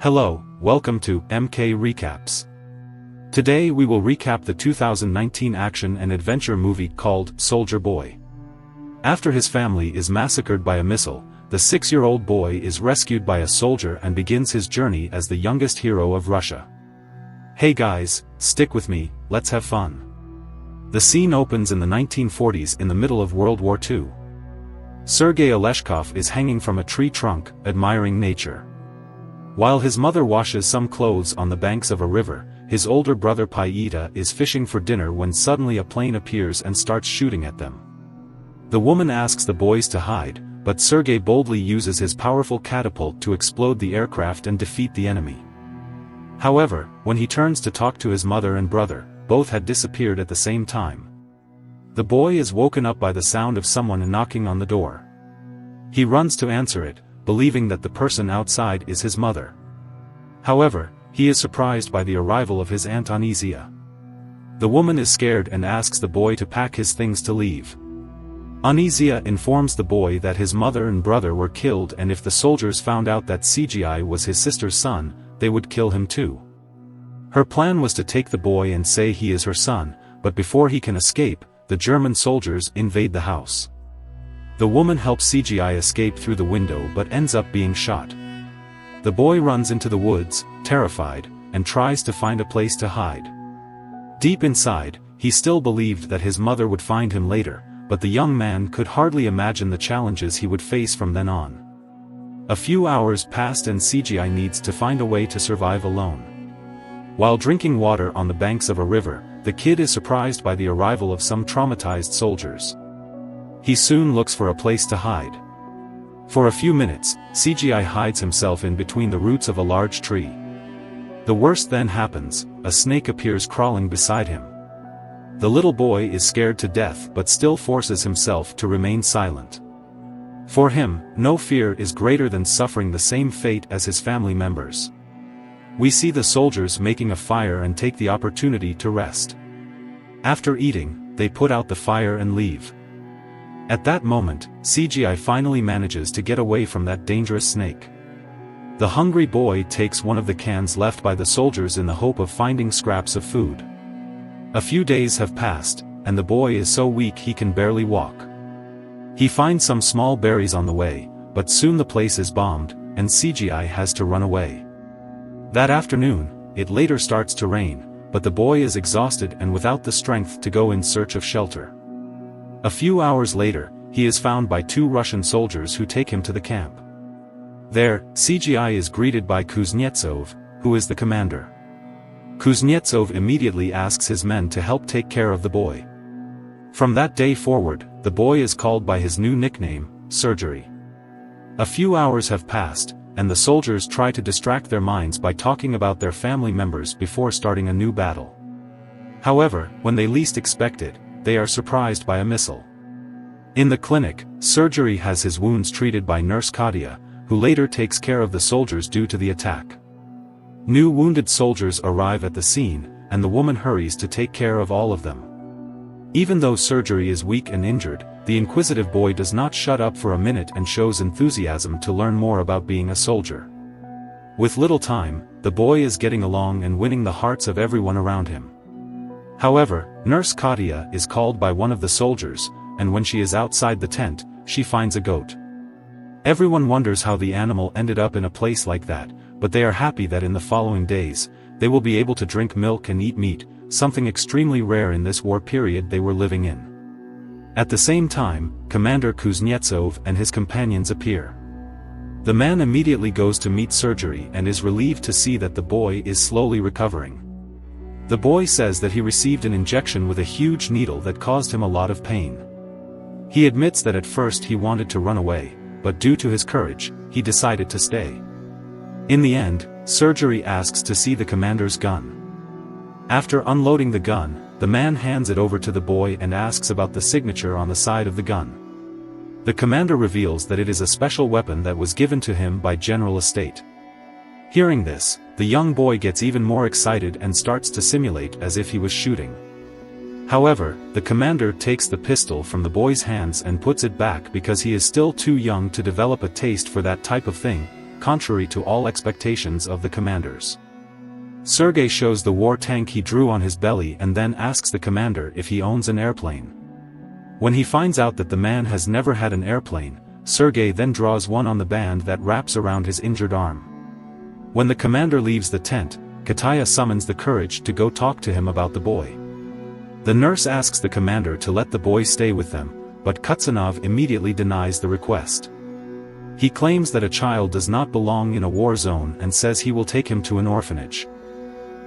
Hello, welcome to MK Recaps. Today we will recap the 2019 action and adventure movie called Soldier Boy. After his family is massacred by a missile, the 6-year-old boy is rescued by a soldier and begins his journey as the youngest hero of Russia. Hey guys, stick with me, let's have fun. The scene opens in the 1940s in the middle of World War II. Sergei Oleshkov is hanging from a tree trunk, admiring nature. While his mother washes some clothes on the banks of a river, his older brother Pyeta is fishing for dinner when suddenly a plane appears and starts shooting at them. The woman asks the boys to hide, but Sergei boldly uses his powerful catapult to explode the aircraft and defeat the enemy. However, when he turns to talk to his mother and brother, both had disappeared at the same time. The boy is woken up by the sound of someone knocking on the door. He runs to answer it, believing that the person outside is his mother. However, he is surprised by the arrival of his aunt Anisia. The woman is scared and asks the boy to pack his things to leave. Anisia informs the boy that his mother and brother were killed, and if the soldiers found out that CGI was his sister's son, they would kill him too. Her plan was to take the boy and say he is her son, but before he can escape, the German soldiers invade the house. The woman helps CGI escape through the window but ends up being shot. The boy runs into the woods, terrified, and tries to find a place to hide. Deep inside, he still believed that his mother would find him later, but the young man could hardly imagine the challenges he would face from then on. A few hours passed and CGI needs to find a way to survive alone. While drinking water on the banks of a river, the kid is surprised by the arrival of some traumatized soldiers. He soon looks for a place to hide. For a few minutes, CGI hides himself in between the roots of a large tree. The worst then happens, a snake appears crawling beside him. The little boy is scared to death but still forces himself to remain silent. For him, no fear is greater than suffering the same fate as his family members. We see the soldiers making a fire and take the opportunity to rest. After eating, they put out the fire and leave. At that moment, CGI finally manages to get away from that dangerous snake. The hungry boy takes one of the cans left by the soldiers in the hope of finding scraps of food. A few days have passed, and the boy is so weak he can barely walk. He finds some small berries on the way, but soon the place is bombed, and CGI has to run away. That afternoon, it later starts to rain, but the boy is exhausted and without the strength to go in search of shelter. A few hours later, he is found by 2 Russian soldiers who take him to the camp. There, CGI is greeted by Kuznetsov, who is the commander. Kuznetsov immediately asks his men to help take care of the boy. From that day forward, the boy is called by his new nickname, Surgery. A few hours have passed, and the soldiers try to distract their minds by talking about their family members before starting a new battle. However, when they least expect it, they are surprised by a missile. In the clinic, Surgery has his wounds treated by Nurse Katia, who later takes care of the soldiers due to the attack. New wounded soldiers arrive at the scene, and the woman hurries to take care of all of them. Even though Surgery is weak and injured, the inquisitive boy does not shut up for a minute and shows enthusiasm to learn more about being a soldier. With little time, the boy is getting along and winning the hearts of everyone around him. However, Nurse Katia is called by one of the soldiers, and when she is outside the tent, she finds a goat. Everyone wonders how the animal ended up in a place like that, but they are happy that in the following days, they will be able to drink milk and eat meat, something extremely rare in this war period they were living in. At the same time, Commander Kuznetsov and his companions appear. The man immediately goes to meet Surgery and is relieved to see that the boy is slowly recovering. The boy says that he received an injection with a huge needle that caused him a lot of pain. He admits that at first he wanted to run away, but due to his courage, he decided to stay. In the end, Surgery asks to see the commander's gun. After unloading the gun, the man hands it over to the boy and asks about the signature on the side of the gun. The commander reveals that it is a special weapon that was given to him by General Estate. Hearing this, the young boy gets even more excited and starts to simulate as if he was shooting. However, the commander takes the pistol from the boy's hands and puts it back because he is still too young to develop a taste for that type of thing, contrary to all expectations of the commanders. Sergei shows the war tank he drew on his belly and then asks the commander if he owns an airplane. When he finds out that the man has never had an airplane, Sergei then draws one on the band that wraps around his injured arm. When the commander leaves the tent, Kataya summons the courage to go talk to him about the boy. The nurse asks the commander to let the boy stay with them, but Kutsanov immediately denies the request. He claims that a child does not belong in a war zone and says he will take him to an orphanage.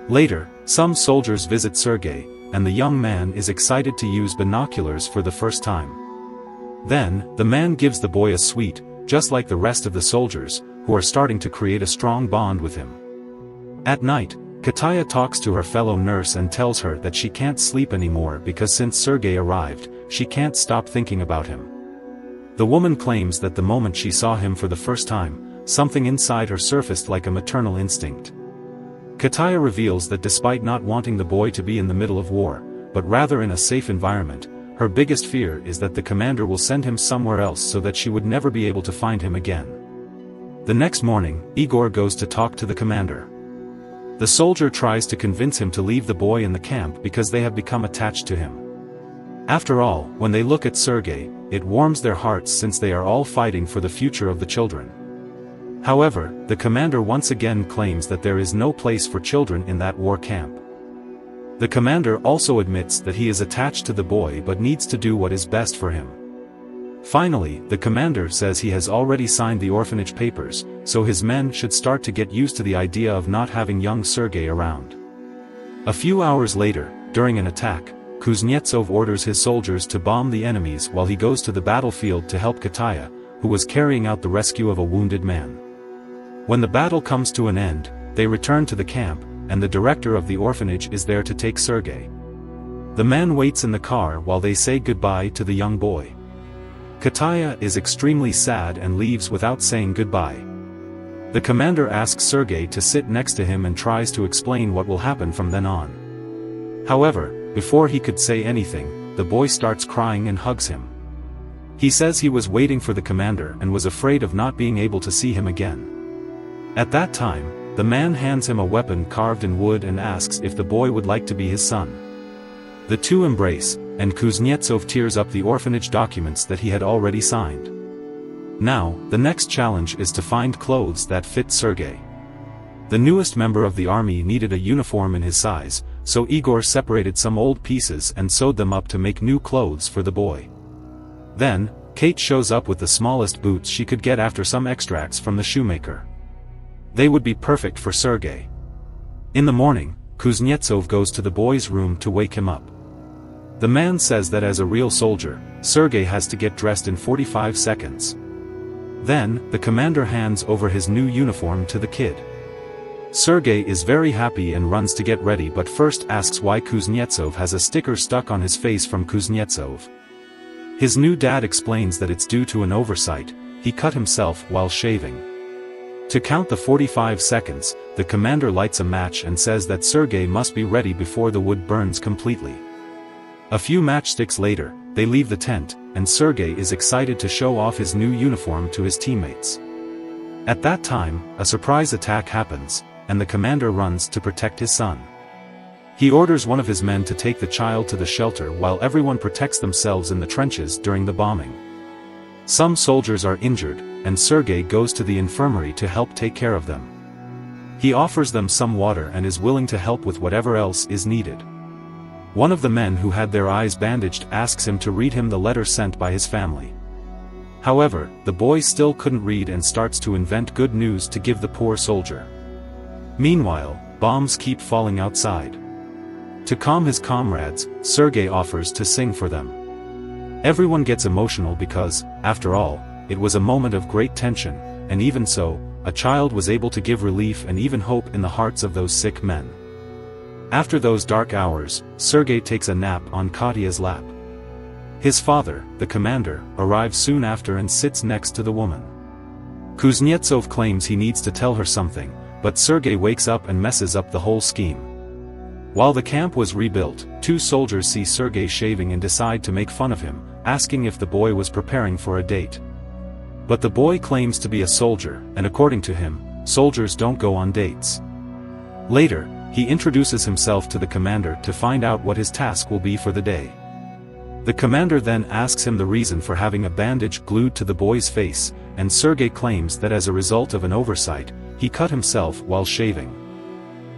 Later, some soldiers visit Sergei, and the young man is excited to use binoculars for the first time. Then, the man gives the boy a sweet, just like the rest of the soldiers, who are starting to create a strong bond with him. At night, Kataya talks to her fellow nurse and tells her that she can't sleep anymore because since Sergei arrived, she can't stop thinking about him. The woman claims that the moment she saw him for the first time, something inside her surfaced like a maternal instinct. Kataya reveals that despite not wanting the boy to be in the middle of war, but rather in a safe environment, her biggest fear is that the commander will send him somewhere else so that she would never be able to find him again. The next morning, Igor goes to talk to the commander. The soldier tries to convince him to leave the boy in the camp because they have become attached to him. After all, when they look at Sergei, it warms their hearts since they are all fighting for the future of the children. However, the commander once again claims that there is no place for children in that war camp. The commander also admits that he is attached to the boy but needs to do what is best for him. Finally, the commander says he has already signed the orphanage papers, so his men should start to get used to the idea of not having young Sergei around. A few hours later, during an attack, Kuznetsov orders his soldiers to bomb the enemies while he goes to the battlefield to help Kataya, who was carrying out the rescue of a wounded man. When the battle comes to an end, they return to the camp, and the director of the orphanage is there to take Sergei. The man waits in the car while they say goodbye to the young boy. Kataya is extremely sad and leaves without saying goodbye. The commander asks Sergei to sit next to him and tries to explain what will happen from then on. However, before he could say anything, the boy starts crying and hugs him. He says he was waiting for the commander and was afraid of not being able to see him again. At that time, the man hands him a weapon carved in wood and asks if the boy would like to be his son. The two embrace, and Kuznetsov tears up the orphanage documents that he had already signed. Now, the next challenge is to find clothes that fit Sergei. The newest member of the army needed a uniform in his size, so Igor separated some old pieces and sewed them up to make new clothes for the boy. Then, Kate shows up with the smallest boots she could get after some extracts from the shoemaker. They would be perfect for Sergei. In the morning, Kuznetsov goes to the boy's room to wake him up. The man says that as a real soldier, Sergei has to get dressed in 45 seconds. Then, the commander hands over his new uniform to the kid. Sergei is very happy and runs to get ready but first asks why Kuznetsov has a sticker stuck on his face from Kuznetsov. His new dad explains that it's due to an oversight, he cut himself while shaving. To count the 45 seconds, the commander lights a match and says that Sergei must be ready before the wood burns completely. A few matchsticks later, they leave the tent, and Sergei is excited to show off his new uniform to his teammates. At that time, a surprise attack happens, and the commander runs to protect his son. He orders one of his men to take the child to the shelter while everyone protects themselves in the trenches during the bombing. Some soldiers are injured, and Sergei goes to the infirmary to help take care of them. He offers them some water and is willing to help with whatever else is needed. One of the men who had their eyes bandaged asks him to read him the letter sent by his family. However, the boy still couldn't read and starts to invent good news to give the poor soldier. Meanwhile, bombs keep falling outside. To calm his comrades, Sergei offers to sing for them. Everyone gets emotional because, after all, it was a moment of great tension, and even so, a child was able to give relief and even hope in the hearts of those sick men. After those dark hours, Sergei takes a nap on Katya's lap. His father, the commander, arrives soon after and sits next to the woman. Kuznetsov claims he needs to tell her something, but Sergei wakes up and messes up the whole scheme. While the camp was rebuilt, two soldiers see Sergei shaving and decide to make fun of him, asking if the boy was preparing for a date. But the boy claims to be a soldier, and according to him, soldiers don't go on dates. Later, he introduces himself to the commander to find out what his task will be for the day. The commander then asks him the reason for having a bandage glued to the boy's face, and Sergei claims that as a result of an oversight, he cut himself while shaving.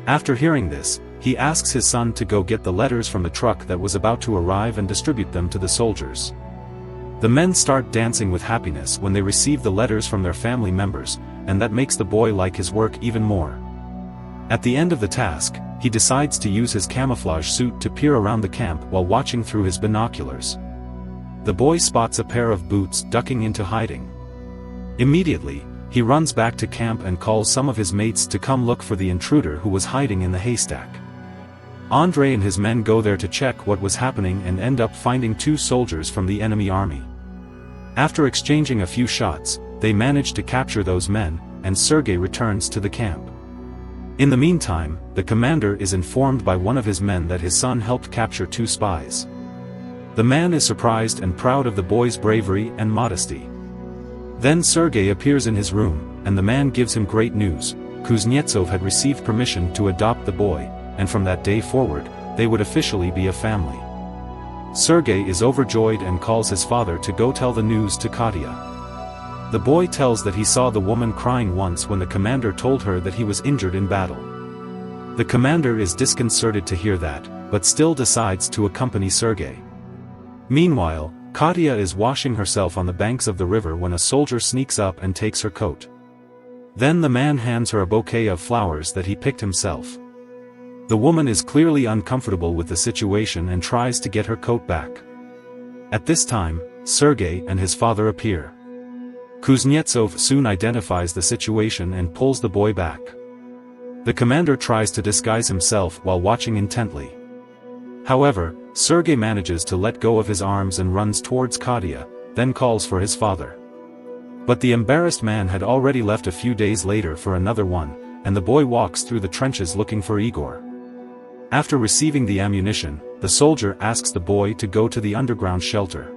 After hearing this, he asks his son to go get the letters from the truck that was about to arrive and distribute them to the soldiers. The men start dancing with happiness when they receive the letters from their family members, and that makes the boy like his work even more. At the end of the task, he decides to use his camouflage suit to peer around the camp while watching through his binoculars. The boy spots a pair of boots ducking into hiding. Immediately, he runs back to camp and calls some of his mates to come look for the intruder who was hiding in the haystack. Andrei and his men go there to check what was happening and end up finding 2 soldiers from the enemy army. After exchanging a few shots, they manage to capture those men, and Sergei returns to the camp. In the meantime, the commander is informed by one of his men that his son helped capture 2 spies. The man is surprised and proud of the boy's bravery and modesty. Then Sergei appears in his room, and the man gives him great news. Kuznetsov had received permission to adopt the boy, and from that day forward, they would officially be a family. Sergei is overjoyed and calls his father to go tell the news to Katya. The boy tells that he saw the woman crying once when the commander told her that he was injured in battle. The commander is disconcerted to hear that, but still decides to accompany Sergei. Meanwhile, Katya is washing herself on the banks of the river when a soldier sneaks up and takes her coat. Then the man hands her a bouquet of flowers that he picked himself. The woman is clearly uncomfortable with the situation and tries to get her coat back. At this time, Sergei and his father appear. Kuznetsov soon identifies the situation and pulls the boy back. The commander tries to disguise himself while watching intently. However, Sergei manages to let go of his arms and runs towards Katya, then calls for his father. But the embarrassed man had already left a few days later for another one, and the boy walks through the trenches looking for Igor. After receiving the ammunition, the soldier asks the boy to go to the underground shelter.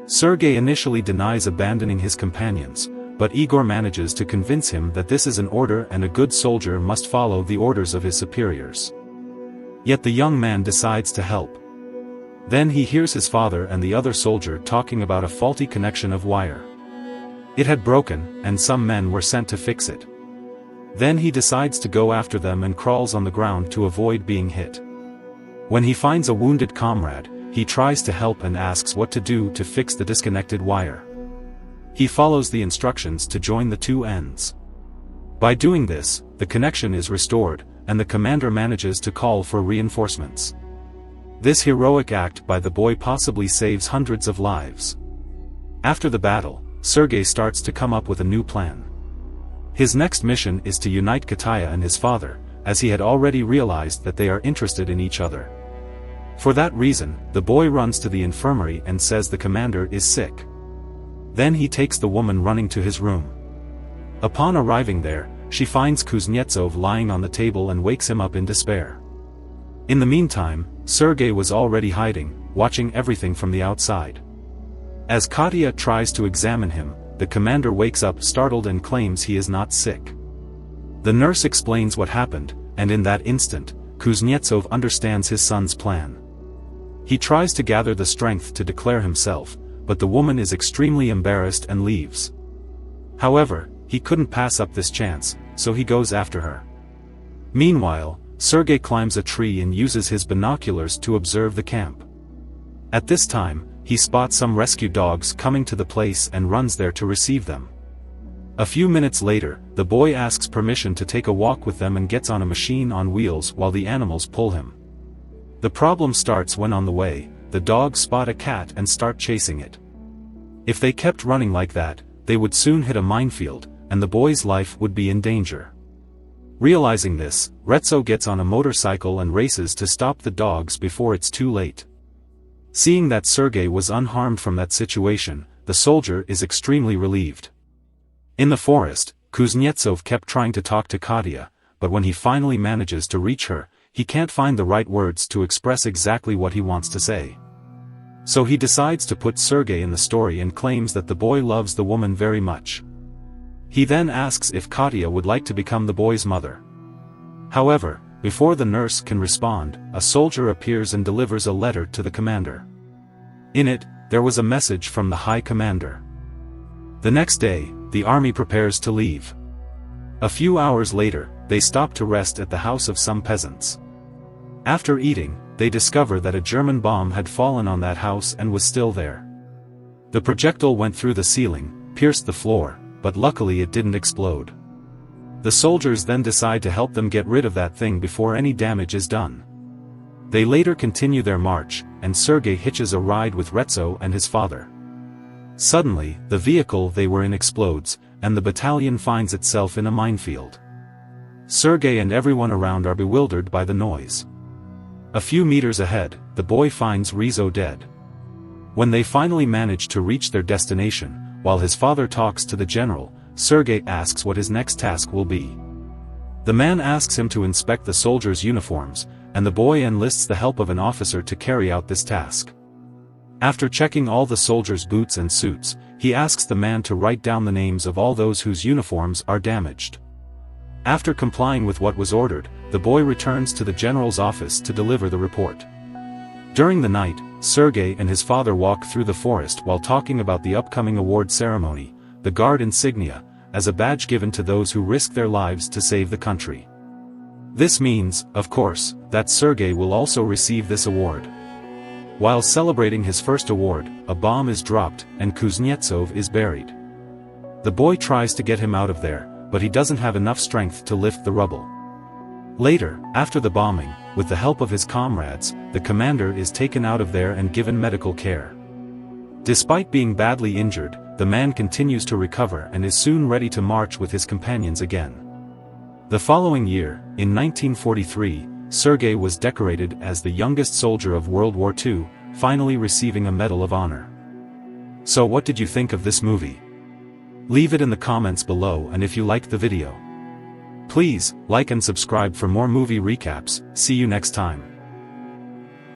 Sergei initially denies abandoning his companions, but Igor manages to convince him that this is an order and a good soldier must follow the orders of his superiors. Yet the young man decides to help. Then he hears his father and the other soldier talking about a faulty connection of wire. It had broken, and some men were sent to fix it. Then he decides to go after them and crawls on the ground to avoid being hit. When he finds a wounded comrade, he tries to help and asks what to do to fix the disconnected wire. He follows the instructions to join the 2 ends. By doing this, the connection is restored, and the commander manages to call for reinforcements. This heroic act by the boy possibly saves hundreds of lives. After the battle, Sergei starts to come up with a new plan. His next mission is to unite Katya and his father, as he had already realized that they are interested in each other. For that reason, the boy runs to the infirmary and says the commander is sick. Then he takes the woman running to his room. Upon arriving there, she finds Kuznetsov lying on the table and wakes him up in despair. In the meantime, Sergei was already hiding, watching everything from the outside. As Katya tries to examine him, the commander wakes up startled and claims he is not sick. The nurse explains what happened, and in that instant, Kuznetsov understands his son's plan. He tries to gather the strength to declare himself, but the woman is extremely embarrassed and leaves. However, he couldn't pass up this chance, so he goes after her. Meanwhile, Sergei climbs a tree and uses his binoculars to observe the camp. At this time, he spots some rescue dogs coming to the place and runs there to receive them. A few minutes later, the boy asks permission to take a walk with them and gets on a machine on wheels while the animals pull him. The problem starts when on the way, the dogs spot a cat and start chasing it. If they kept running like that, they would soon hit a minefield, and the boy's life would be in danger. Realizing this, Retso gets on a motorcycle and races to stop the dogs before it's too late. Seeing that Sergei was unharmed from that situation, the soldier is extremely relieved. In the forest, Kuznetsov kept trying to talk to Katya, but when he finally manages to reach her, he can't find the right words to express exactly what he wants to say. So he decides to put Sergei in the story and claims that the boy loves the woman very much. He then asks if Katya would like to become the boy's mother. However, before the nurse can respond, a soldier appears and delivers a letter to the commander. In it, there was a message from the High Commander. The next day, the army prepares to leave. A few hours later, they stop to rest at the house of some peasants. After eating, they discover that a German bomb had fallen on that house and was still there. The projectile went through the ceiling, pierced the floor, but luckily it didn't explode. The soldiers then decide to help them get rid of that thing before any damage is done. They later continue their march, and Sergei hitches a ride with Retso and his father. Suddenly, the vehicle they were in explodes, and the battalion finds itself in a minefield. Sergei and everyone around are bewildered by the noise. A few meters ahead, the boy finds Rizzo dead. When they finally manage to reach their destination, while his father talks to the general, Sergei asks what his next task will be. The man asks him to inspect the soldiers' uniforms, and the boy enlists the help of an officer to carry out this task. After checking all the soldiers' boots and suits, he asks the man to write down the names of all those whose uniforms are damaged. After complying with what was ordered, the boy returns to the general's office to deliver the report. During the night, Sergei and his father walk through the forest while talking about the upcoming award ceremony, the Guard insignia, as a badge given to those who risk their lives to save the country. This means, of course, that Sergei will also receive this award. While celebrating his first award, a bomb is dropped, and Kuznetsov is buried. The boy tries to get him out of there, but he doesn't have enough strength to lift the rubble. Later, after the bombing, with the help of his comrades, the commander is taken out of there and given medical care. Despite being badly injured, the man continues to recover and is soon ready to march with his companions again. The following year, in 1943, Sergei was decorated as the youngest soldier of World War II, finally receiving a Medal of Honor. So what did you think of this movie? Leave it in the comments below, and if you liked the video, please like and subscribe for more movie recaps. See you next time.